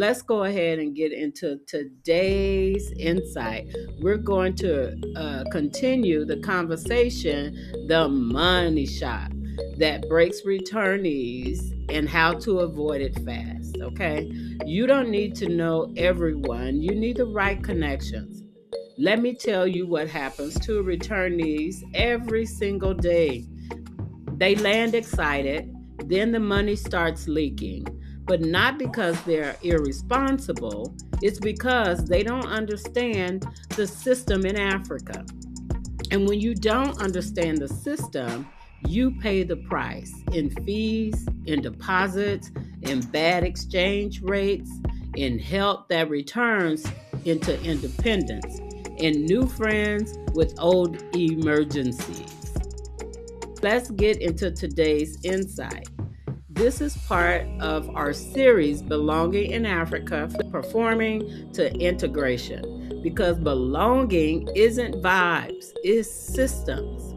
Let's go ahead and get into today's insight. We're going to continue the conversation, the money shot that breaks returnees and how to avoid it fast. Okay, you don't need to know everyone, you need the right connections. Let me tell you what happens to returnees every single day. They land excited, then the money starts leaking, but not because they're irresponsible, it's because they don't understand the system in Africa. And when you don't understand the system, you pay the price in fees, in deposits, in bad exchange rates, in help that returns into independence, in new friends with old emergencies. Let's get into today's insight. This is part of our series, Belonging in Africa, Performing to Integration, because belonging isn't vibes, it's systems.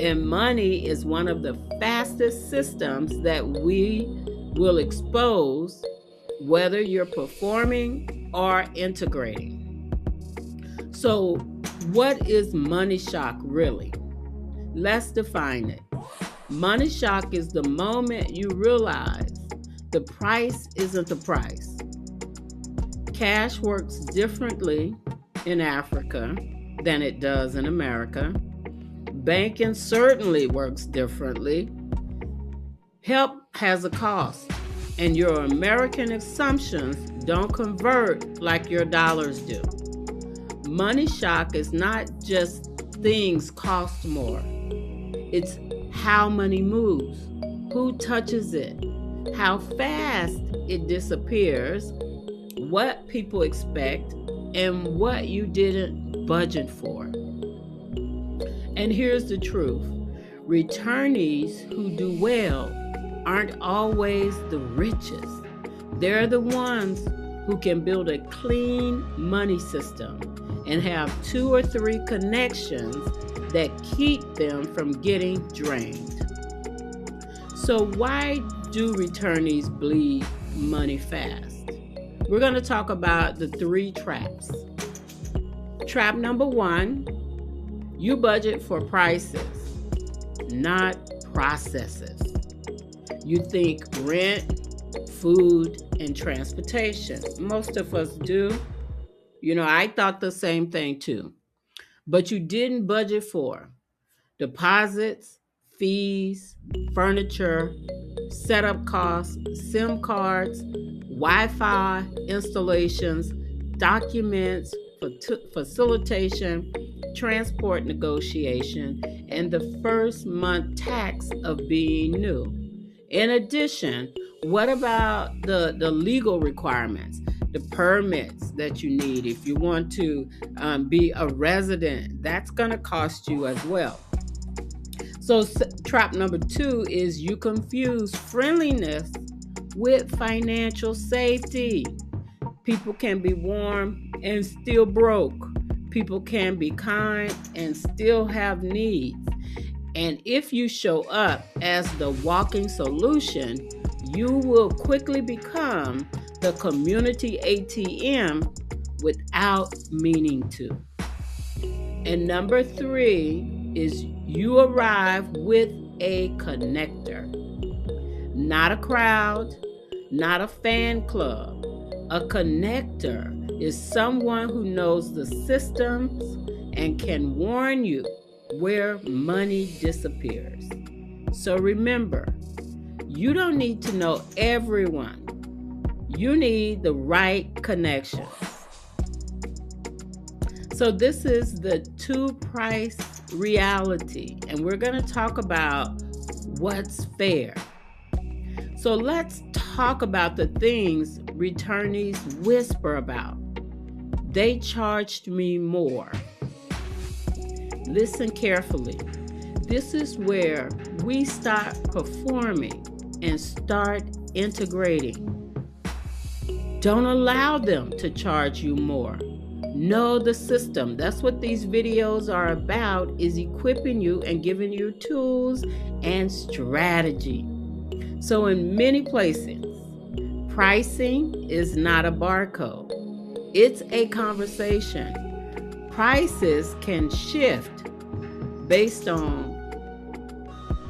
And money is one of the fastest systems that we will expose, whether you're performing or integrating. So, what is money shock really? Let's define it. Money shock is the moment you realize the price isn't the price. Cash works differently in Africa than it does in America. Banking certainly works differently. Help has a cost, and your American assumptions don't convert like your dollars do. Money shock is not just things cost more. It's how money moves, who touches it, how fast it disappears, what people expect, and what you didn't budget for. And here's the truth. Returnees who do well aren't always the richest. They're the ones who can build a clean money system and have 2 or 3 connections that keep them from getting drained. So why do returnees bleed money fast? We're going to talk about the 3 traps. Trap number 1, you budget for prices, not processes. You think rent, food, and transportation. Most of us do. I thought the same thing too. But you didn't budget for deposits, fees, furniture, setup costs, SIM cards, Wi-Fi installations, documents, facilitation, transport negotiation, and the first month tax of being new. In addition, what about the legal requirements? The permits that you need if you want to be a resident, that's going to cost you as well. So trap number 2 is you confuse friendliness with financial safety. People can be warm and still broke. People can be kind and still have needs. And if you show up as the walking solution, you will quickly become the community ATM without meaning to. And number 3 is you arrive with a connector. Not a crowd, not a fan club. A connector is someone who knows the systems and can warn you where money disappears. So remember, you don't need to know everyone. You need the right connections. So this is the 2-price reality, and we're going to talk about what's fair. So let's talk about the things returnees whisper about. They charged me more. Listen carefully. This is where we start performing and start integrating. Don't allow them to charge you more. Know the system. That's what these videos are about, is equipping you and giving you tools and strategy. So in many places, Pricing is not a barcode. It's a conversation. Prices can shift based on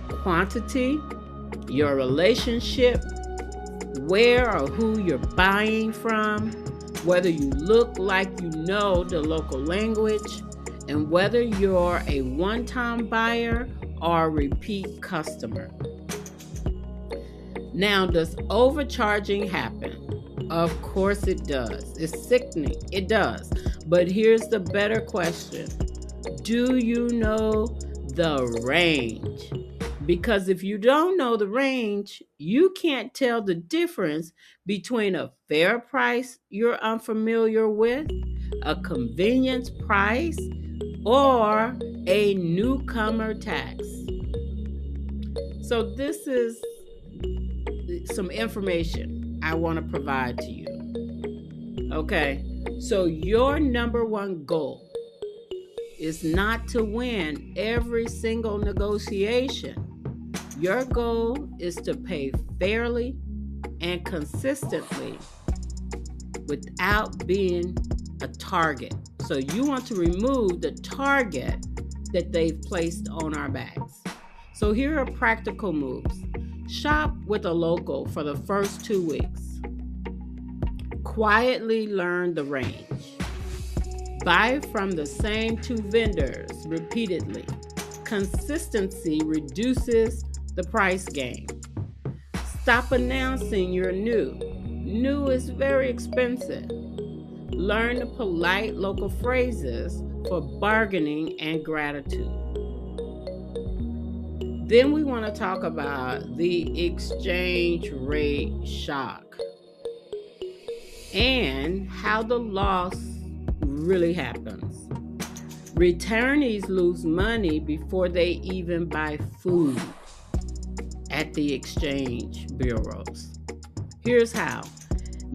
quantity, your relationship, where or who you're buying from, whether you look like you know the local language, and whether you're a one-time buyer or a repeat customer. Now, does overcharging happen? Of course it does. It's sickening. It does. But here's the better question. Do you know the range? Because if you don't know the range, you can't tell the difference between a fair price you're unfamiliar with, a convenience price, or a newcomer tax. So this is some information I want to provide to you. Okay, so your number one goal is not to win every single negotiation. Your goal is to pay fairly and consistently without being a target. So you want to remove the target that they've placed on our backs. So here are practical moves. Shop with a local for the first 2 weeks. Quietly learn the range. Buy from the same 2 vendors repeatedly. Consistency reduces the price game. Stop announcing you're new. New is very expensive. Learn the polite local phrases for bargaining and gratitude. Then we want to talk about the exchange rate shock and how the loss really happens. Returnees lose money before they even buy food at the exchange bureaus. Here's how.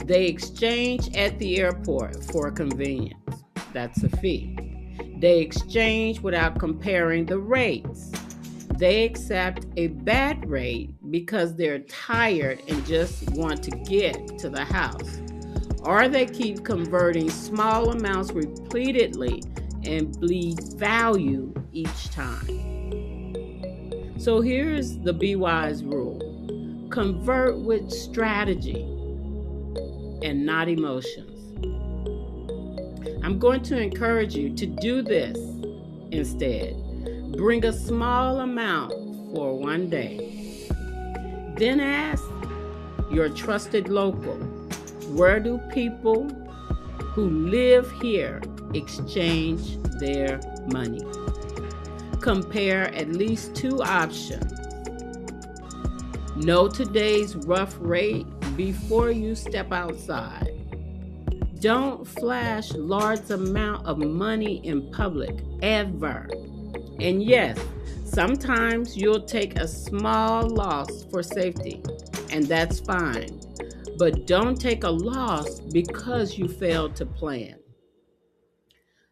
They exchange at the airport for convenience. That's a fee. They exchange without comparing the rates. They accept a bad rate because they're tired and just want to get to the house. Or they keep converting small amounts repeatedly and bleed value each time. So here's the BWise rule. Convert with strategy and not emotions. I'm going to encourage you to do this instead. Bring a small amount for one day. Then ask your trusted local, where do people who live here exchange their money? Compare at least 2 options. Know today's rough rate before you step outside. Don't flash large amount of money in public, ever. And yes, sometimes you'll take a small loss for safety, and that's fine. But don't take a loss because you failed to plan.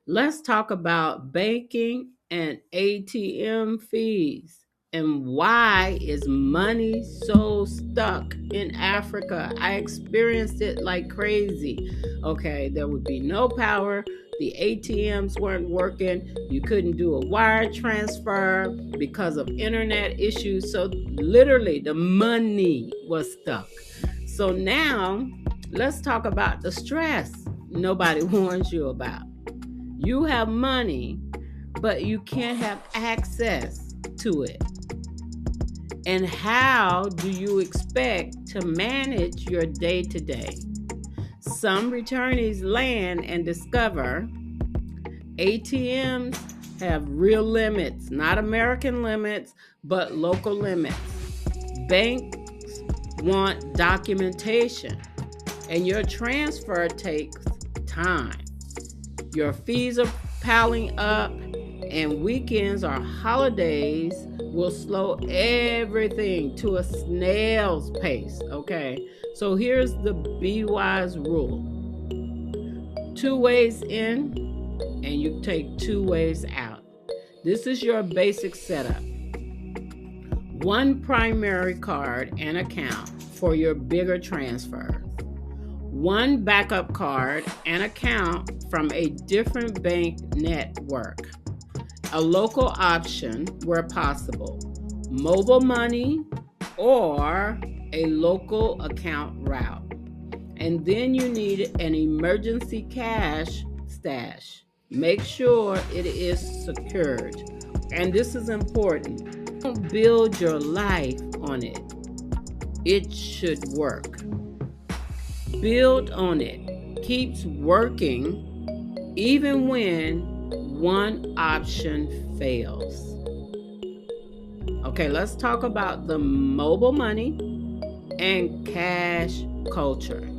Let's talk about banking and ATM fees. And why is money so stuck in Africa? I experienced it like crazy. Okay, there would be no power. The ATMs weren't working. You couldn't do a wire transfer because of internet issues. So literally the money was stuck. So now let's talk about the stress nobody warns you about. You have money, but you can't have access to it. And how do you expect to manage your day-to-day? Some returnees land and discover ATMs have real limits, not American limits, but local limits. Banks want documentation, and your transfer takes time. Your fees are piling up, and weekends or holidays will slow everything to a snail's pace, okay? So here's the BWise rule. 2 ways in, and you take 2 ways out. This is your basic setup. 1 primary card and account for your bigger transfers. one backup card and account from a different bank network, a local option where possible, mobile money, or a local account route. And then you need an emergency cash stash. Make sure it is secured. And this is important. Don't build your life on it. It should work. Build on it. Keeps working even when one option fails. Okay, let's talk about the mobile money and cash culture.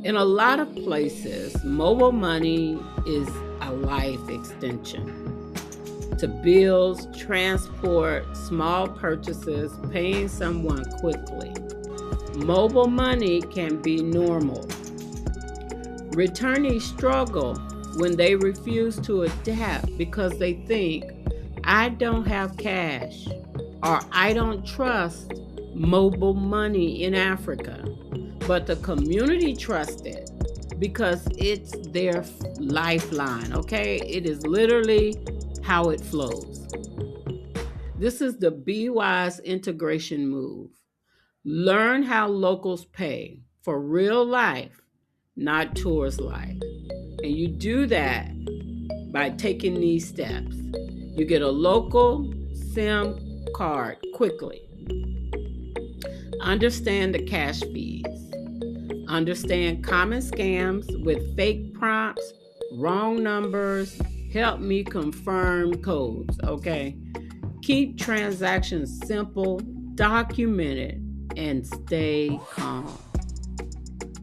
In a lot of places, mobile money is a life extension to bills, transport, small purchases, paying someone quickly. Mobile money can be normal. Returnees struggle when they refuse to adapt because they think, I don't have cash, or I don't trust mobile money in Africa. But the community trusts it because it's their lifeline, okay? It is literally how it flows. This is the BWise integration move. Learn how locals pay for real life, not tourist life. And you do that by taking these steps. You get a local SIM card quickly. Understand the cash fees. Understand common scams with fake prompts, wrong numbers. Help me confirm codes, okay? Keep transactions simple, documented, and stay calm.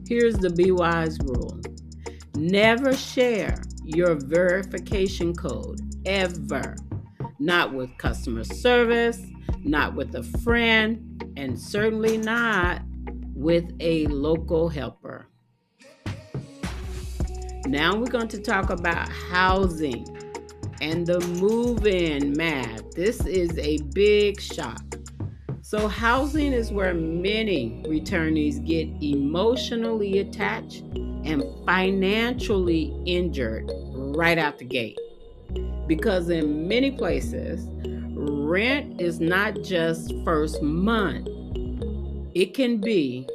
Here's the BWise rule. Never share your verification code, ever. Not with customer service, not with a friend, and certainly not with a local helper. Now we're going to talk about housing and the move-in math. This is a big shock. So housing is where many returnees get emotionally attached and financially injured right out the gate. Because in many places, rent is not just first month. It can be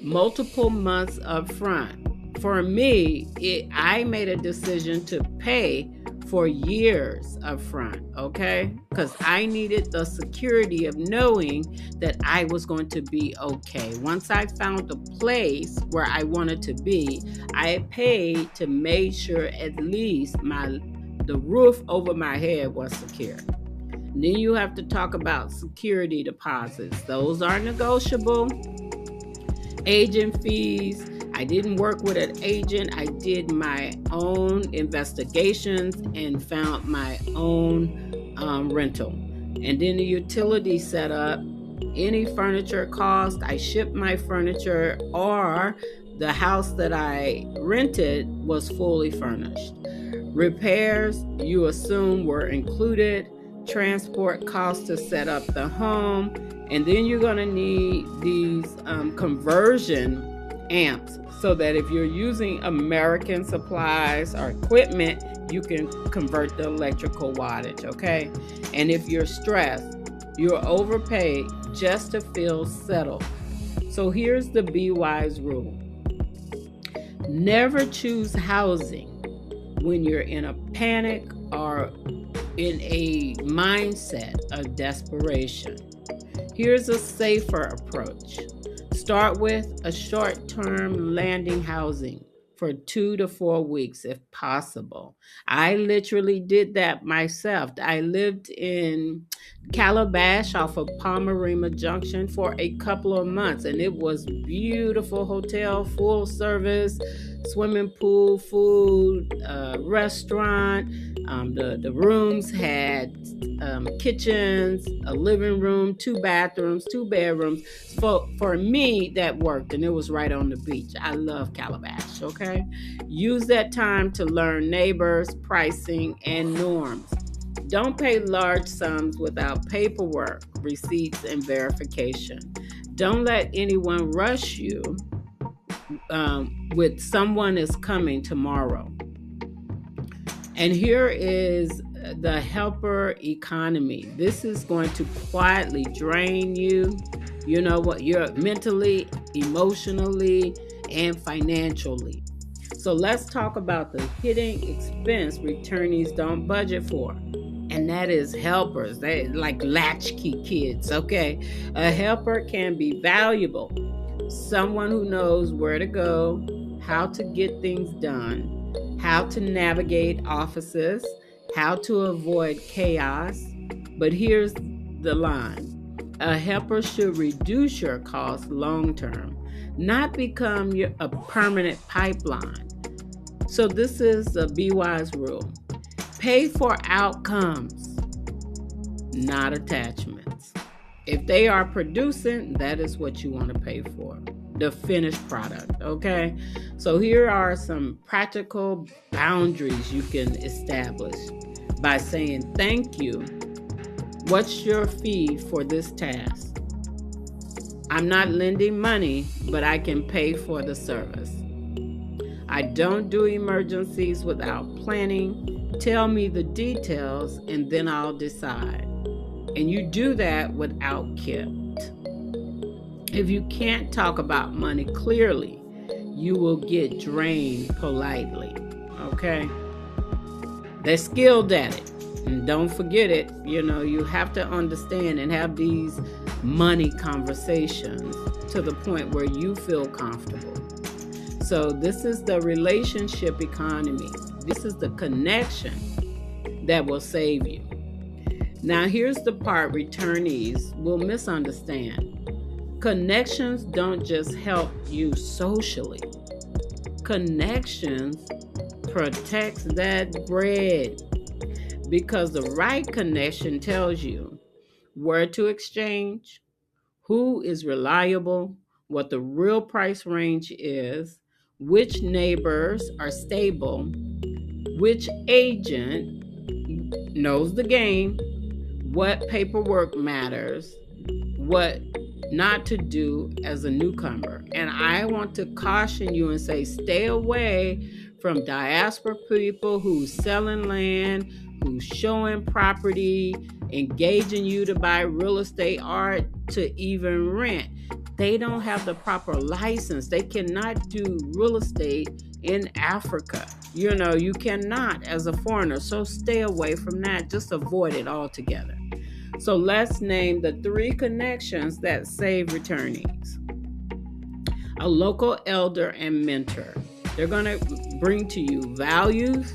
multiple months up front. For me, I made a decision to pay for years up front, okay? Because I needed the security of knowing that I was going to be okay. Once I found the place where I wanted to be, I paid to make sure at least the roof over my head was secure. Then you have to talk about security deposits. Those are negotiable. Agent fees. I didn't work with an agent. I did my own investigations and found my own rental. And then the utility setup. Any furniture cost, I shipped my furniture, or the house that I rented was fully furnished. Repairs, you assume, were included. Transport costs to set up the home. And then you're going to need these conversion amps so that if you're using American supplies or equipment, you can convert the electrical wattage, okay? And if you're stressed, you're overpaid just to feel settled. So here's the BWise rule. Never choose housing when you're in a panic or in a mindset of desperation. Here's a safer approach. Start with a short-term landing housing for 2 to 4 weeks if possible. I literally did that myself. I lived in Calabash off of Palmarima Junction for a couple of months, and it was beautiful hotel, full service, swimming pool, food, restaurant. The rooms had kitchens, a living room, 2 bathrooms, 2 bedrooms. For me, that worked, and it was right on the beach. I love Calabash, okay? Use that time to learn neighbors, pricing, and norms. Don't pay large sums without paperwork, receipts, and verification. Don't let anyone rush you with someone is coming tomorrow. And here is the helper economy. This is going to quietly drain you. You know what? You're mentally, emotionally, and financially. So let's talk about the hidden expense returnees don't budget for. And that is helpers. They like latchkey kids, okay? A helper can be valuable. Someone who knows where to go, how to get things done, how to navigate offices, how to avoid chaos. But here's the line. A helper should reduce your costs long term, not become a permanent pipeline. So this is the BWise rule. Pay for outcomes, not attachments. If they are producing, that is what you want to pay for, the finished product, okay? So here are some practical boundaries you can establish by saying, thank you. What's your fee for this task? I'm not lending money, but I can pay for the service. I don't do emergencies without planning. Tell me the details and then I'll decide. And you do that without guilt. If you can't talk about money clearly, you will get drained politely, okay? They're skilled at it. And don't forget it, you have to understand and have these money conversations to the point where you feel comfortable. So this is the relationship economy. This is the connection that will save you. Now here's the part returnees will misunderstand. Connections don't just help you socially. Connections protects that bread. Because the right connection tells you where to exchange, who is reliable, what the real price range is, which neighbors are stable, which agent knows the game, what paperwork matters, what not to do as a newcomer. And I want to caution you and say, stay away from diaspora people who's selling land, who's showing property, engaging you to buy real estate or to even rent. They don't have the proper license. They cannot do real estate in Africa. You cannot as a foreigner. So stay away from that. Just avoid it altogether. So let's name the 3 connections that save returnees. A local elder and mentor. They're going to bring to you values,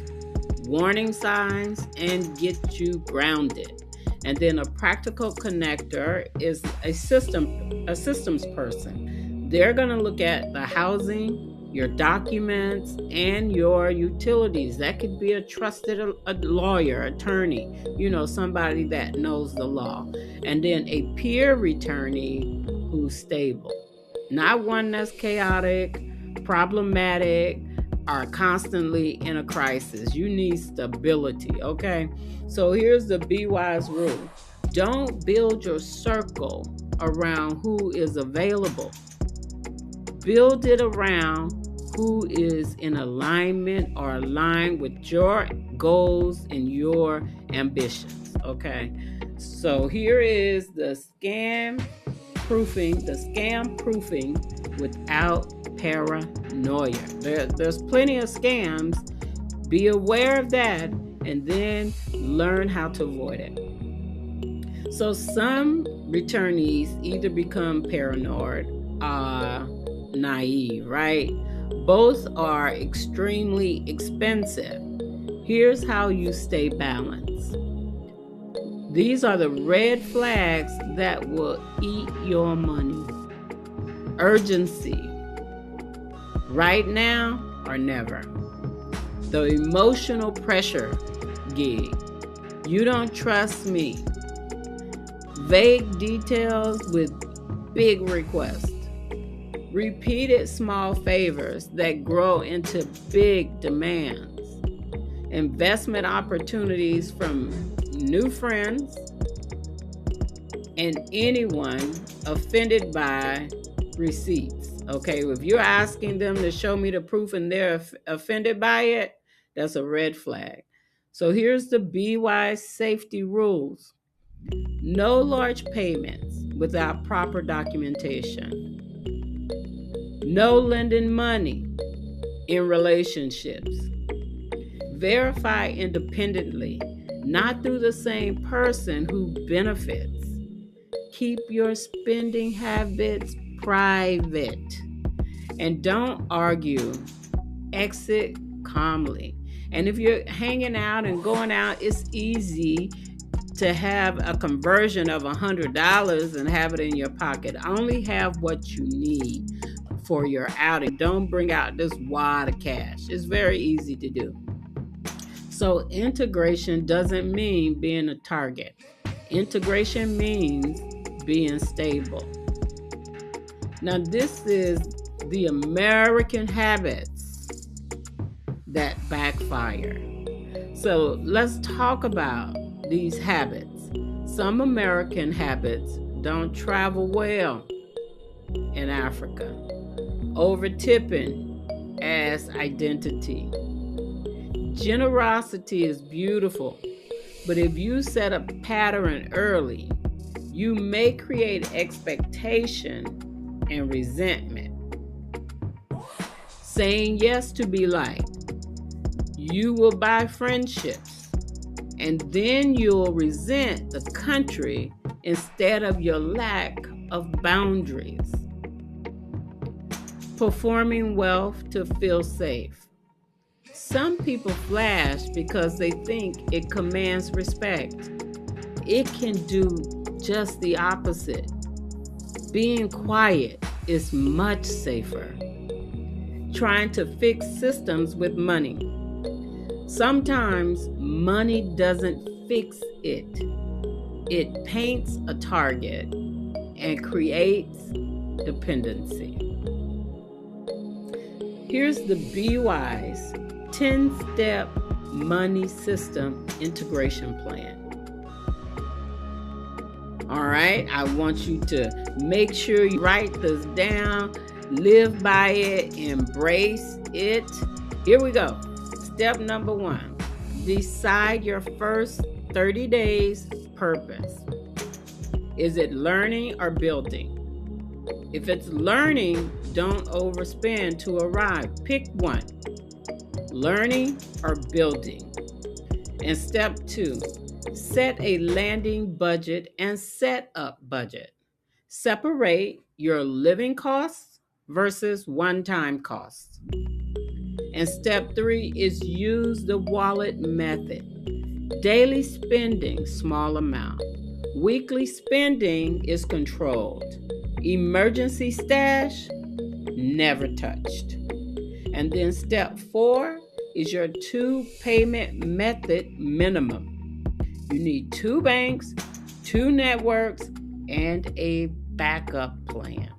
warning signs, and get you grounded. And then a practical connector is a systems person. They're going to look at the housing, your documents, and your utilities. That could be a trusted lawyer, attorney, somebody that knows the law. And then a peer returnee who's stable. Not one that's chaotic, problematic, are constantly in a crisis. You need stability, okay? So here's the BWise rule. Don't build your circle around who is available. Build it around who is in alignment or aligned with your goals and your ambitions, okay? So here is the scam proofing without paranoia. There's plenty of scams. Be aware of that and then learn how to avoid it. So some returnees either become paranoid or naive, right? Both are extremely expensive. Here's how you stay balanced. These are the red flags that will eat your money. Urgency. Right now or never. The emotional pressure gig. You don't trust me. Vague details with big requests. Repeated small favors that grow into big demands. Investment opportunities from new friends and anyone offended by receipts. Okay, if you're asking them to show me the proof and they're offended by it, that's a red flag. So here's the BWise safety rules. No large payments without proper documentation. No lending money in relationships. Verify independently, not through the same person who benefits. Keep your spending habits private. And don't argue. Exit calmly. And if you're hanging out and going out, it's easy to have a conversion of $100 and have it in your pocket. Only have what you need for your outing. Don't bring out this wad of cash. It's very easy to do. So integration doesn't mean being a target. Integration means being stable. Now, this is the American habits that backfire. So let's talk about these habits. Some American habits don't travel well in Africa. Over tipping as identity. Generosity is beautiful, but if you set a pattern early, you may create expectation and resentment. Saying yes to be liked. You will buy friendships, and then you'll resent the country instead of your lack of boundaries. Performing wealth to feel safe. Some people flash because they think it commands respect. It can do just the opposite. Being quiet is much safer. Trying to fix systems with money. Sometimes money doesn't fix it. It paints a target and creates dependency. Here's the BWise 10-step money system integration plan. All right, I want you to make sure you write this down, live by it, embrace it. Here we go. Step number 1, decide your first 30 days purpose. Is it learning or building? If it's learning, don't overspend to arrive. Pick one, learning or building. And step 2, set a landing budget and set up budget. Separate your living costs versus one-time costs. And step 3 is use the wallet method. Daily spending, small amount. Weekly spending is controlled. Emergency stash, never touched. And then step 4 is your 2 payment method minimum. You need 2 banks, 2 networks, and a backup plan.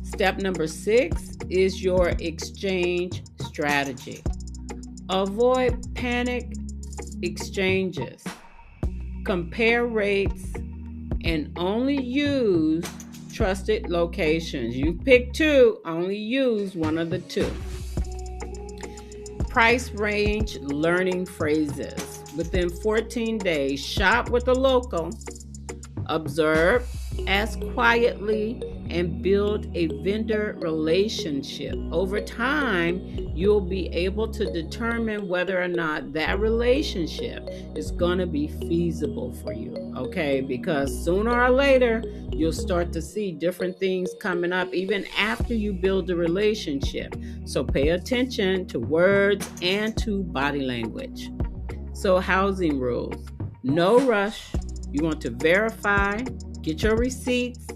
Step number 6 is your exchange strategy. Avoid panic exchanges. Compare rates and only use trusted locations. You pick 2, only use one of the 2. Price range learning phrases. Within 14 days, shop with a local, observe, ask quietly, and build a vendor relationship. Over time, you'll be able to determine whether or not that relationship is going to be feasible for you, okay? Because sooner or later, you'll start to see different things coming up even after you build a relationship. So pay attention to words and to body language. So housing rules, no rush. You want to verify, get your receipts,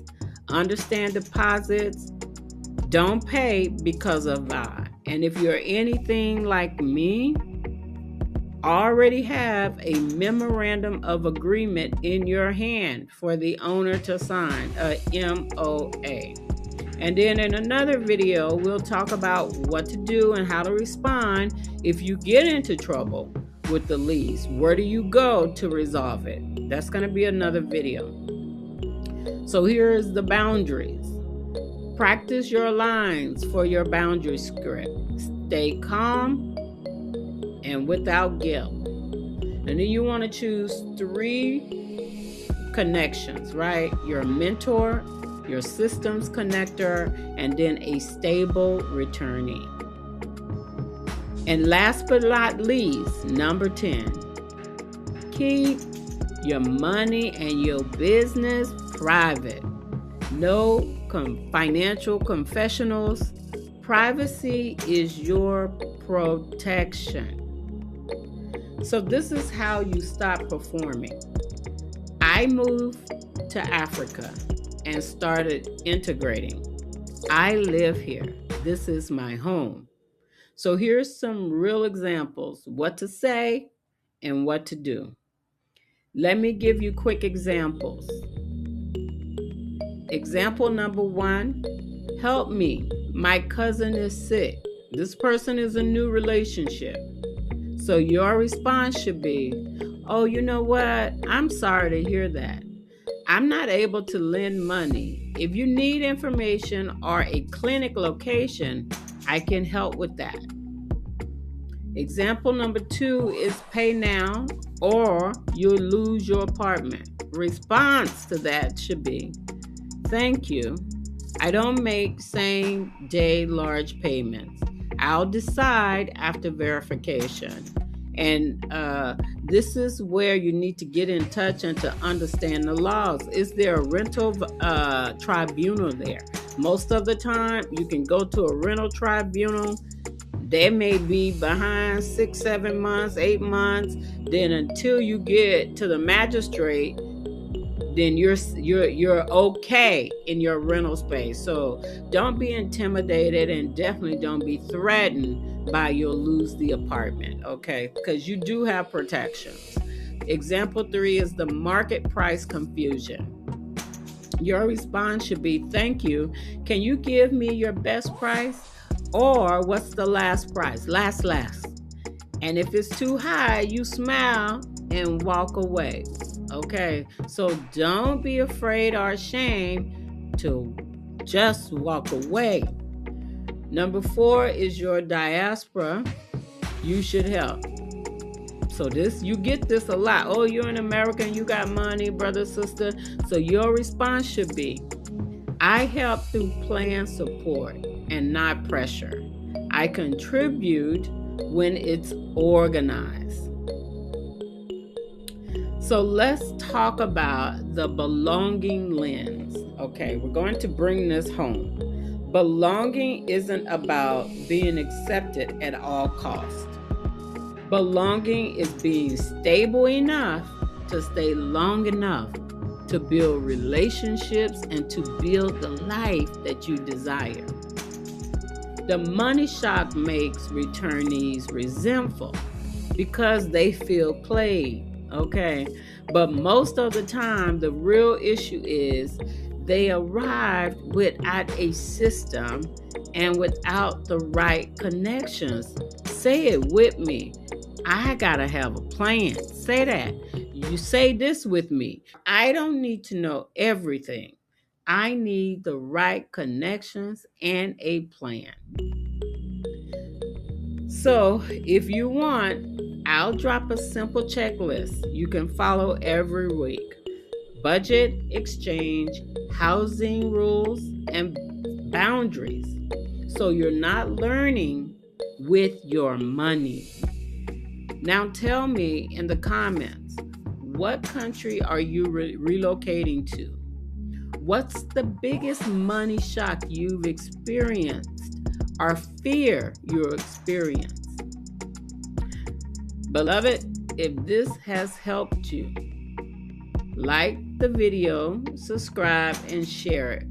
understand deposits, don't pay because of vibe. And if you're anything like me, already have a memorandum of agreement in your hand for the owner to sign, a MOA. And then in another video, we'll talk about what to do and how to respond if you get into trouble with the lease. Where do you go to resolve it? That's going to be another video. So here is the boundaries. Practice your lines for your boundary script. Stay calm and without guilt. And then you want to choose 3 connections, right? Your mentor, your systems connector, and then a stable returnee. And last but not least, number 10, keep your money and your business private. No financial confessionals. Privacy is your protection. So this is how you stop performing. I moved to Africa and started integrating. I live here. This is my home. So here's some real examples, what to say and what to do. Let me give you quick examples. Example number 1, help me. My cousin is sick. This person is a new relationship. So your response should be, oh, you know what? I'm sorry to hear that. I'm not able to lend money. If you need information or a clinic location, I can help with that. Example number 2 is pay now or you'll lose your apartment. Response to that should be, thank you. I don't make same day large payments. I'll decide after verification. And this is where you need to get in touch and to understand the laws. Is there a rental tribunal there? Most of the time, you can go to a rental tribunal. They may be behind 6, 7 months, 8 months. Then until you get to the magistrate, then you're okay in your rental space. So don't be intimidated and definitely don't be threatened by you'll lose the apartment, okay? Because you do have protections. Example 3 is the market price confusion. Your response should be, thank you. Can you give me your best price? Or what's the last price? Last. And if it's too high, you smile and walk away. Okay, so don't be afraid or ashamed to just walk away. Number 4 is your diaspora. You should help. So you get this a lot. Oh, you're an American, you got money, brother, sister. So your response should be, I help through planned support and not pressure. I contribute when it's organized. So let's talk about the belonging lens. Okay, we're going to bring this home. Belonging isn't about being accepted at all costs. Belonging is being stable enough to stay long enough to build relationships and to build the life that you desire. The money shock makes returnees resentful because they feel played. Okay, but most of the time the real issue is they arrived without a system and without the right connections. Say it with me. I gotta have a plan. Say that. You say this with me. I don't need to know everything. I need the right connections and a plan. So if you want, I'll drop a simple checklist you can follow every week. Budget, exchange, housing rules, and boundaries. So you're not learning with your money. Now tell me in the comments, what country are you relocating to? What's the biggest money shock you've experienced or fear you'll experience? Beloved, if this has helped you, like the video, subscribe, and share it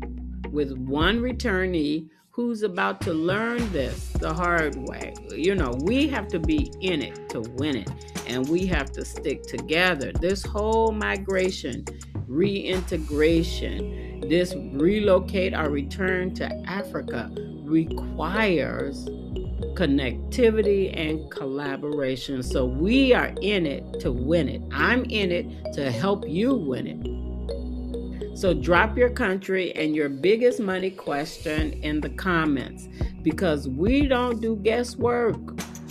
with one returnee who's about to learn this the hard way. You know, we have to be in it to win it, and we have to stick together. This whole migration, reintegration, this relocate or return to Africa requires connectivity and collaboration. So we are in it to win it. I'm in it to help you win it. So drop your country and your biggest money question in the comments, because we don't do guesswork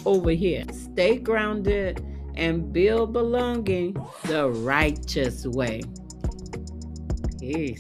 over here. Stay grounded and build belonging the righteous way. Peace.